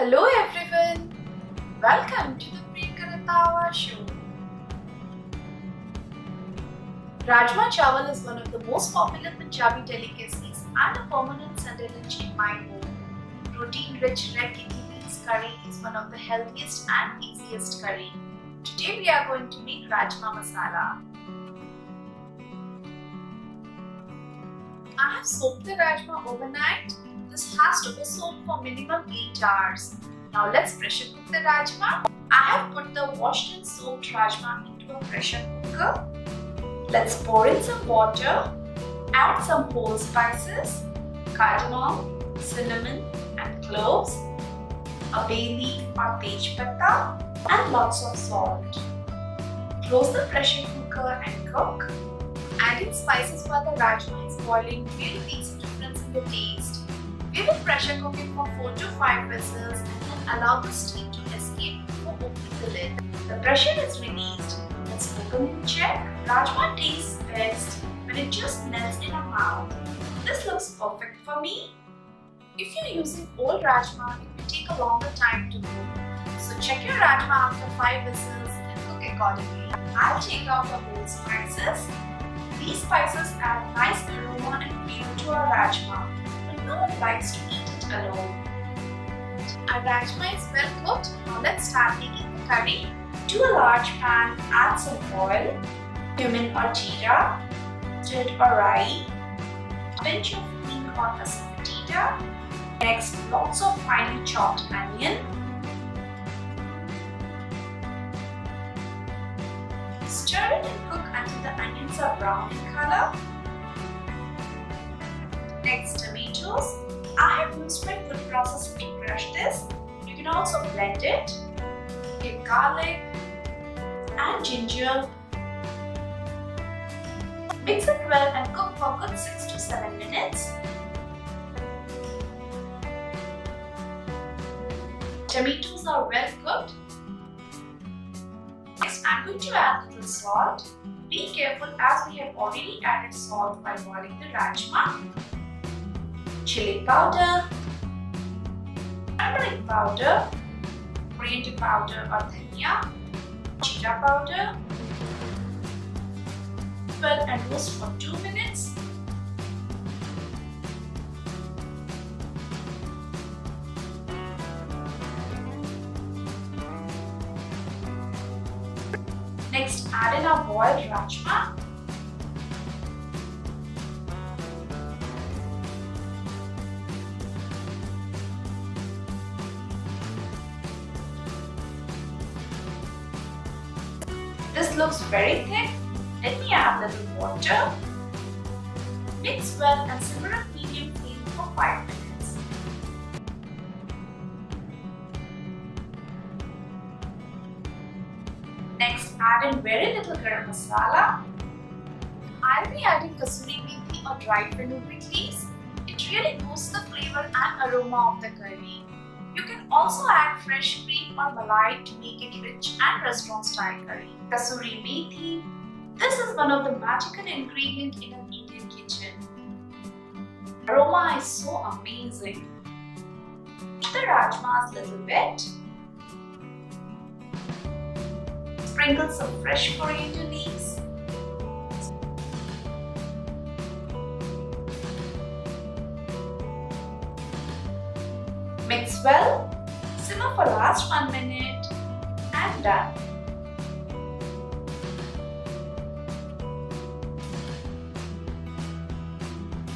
Hello everyone, welcome to the Priyanka Rattawa show. Rajma Chawal is one of the most popular Punjabi delicacies and a permanent Sunday lunch in my home. Protein-rich red kidney beans curry is one of the healthiest and easiest curry. Today we are going to make Rajma Masala. I have soaked the Rajma overnight. This has to be soaked for minimum 8 hours. Now let's pressure cook the Rajma. I have put the washed and soaked Rajma into a pressure cooker. Let's pour in some water, add some whole spices, cardamom, cinnamon and cloves, a bay leaf or tejpata and lots of salt. Close the pressure cooker and cook. Adding spices while the Rajma is boiling really makes a difference in the taste. We will pressure cook it for 4 to 5 whistles and then allow the steam to escape before opening the lid. The pressure is released. Let's open and check. Rajma tastes best when it just melts in our mouth. This looks perfect for me. If you're using old Rajma, it will take a longer time to cook. So check your Rajma after 5 whistles and cook accordingly. I'll take out the whole spices. These spices add nice aroma and flavor to our Rajma. No one likes to eat it alone. Our Rajma is well cooked. Now let's start making the curry. To a large pan, add some oil, Cumin or Jeera, mustard or rye, a pinch of Hing or Asafoetida. Next, lots of finely chopped onion. Stir it and cook until the onions are brown in color. Next, tomatoes. I have used my food processor to crush this. You can also blend it. Give garlic and ginger. Mix it well and cook for a good 6 to 7 minutes. Tomatoes are well cooked. Next, I'm going to add a little salt. Be careful as we have already added salt while boiling the Rajma. Chili powder, turmeric powder, coriander powder or dhania, Jeera powder. Well and roast for 2 minutes. Next, add in our boiled Rajma. This looks very thick. Let me add a little water. Mix well and simmer at medium flame for 5 minutes. Next, add in very little Garam Masala. I'll be adding Kasuri Methi or dried Fenugreek leaves. It really boosts the flavor and aroma of the curry. You can also add fresh cream or malai to make it rich and restaurant-style curry. Kasuri Methi. This is one of the magical ingredients in an Indian kitchen. Aroma is so amazing. The Rajmas a little bit. Sprinkle some fresh coriander leaves. Mix well, simmer for last 1 minute and done.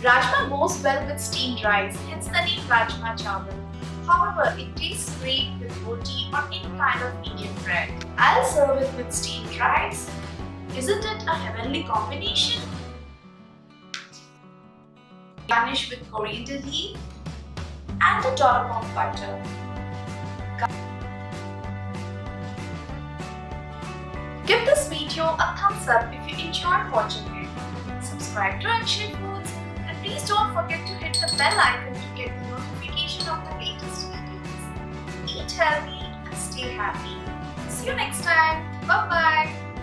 Rajma goes well with steamed rice, hence the name Rajma Chawal. However, it tastes great with roti or any kind of Indian bread. I'll serve it with steamed rice. Isn't it a heavenly combination? Garnish with coriander leaf and a dollop of butter. Give this video a thumbs up if you enjoyed watching it. Subscribe to Untitled Foods and please don't forget to hit the bell icon to get the notification of the latest videos. Eat healthy and stay happy. See you next time. Bye bye.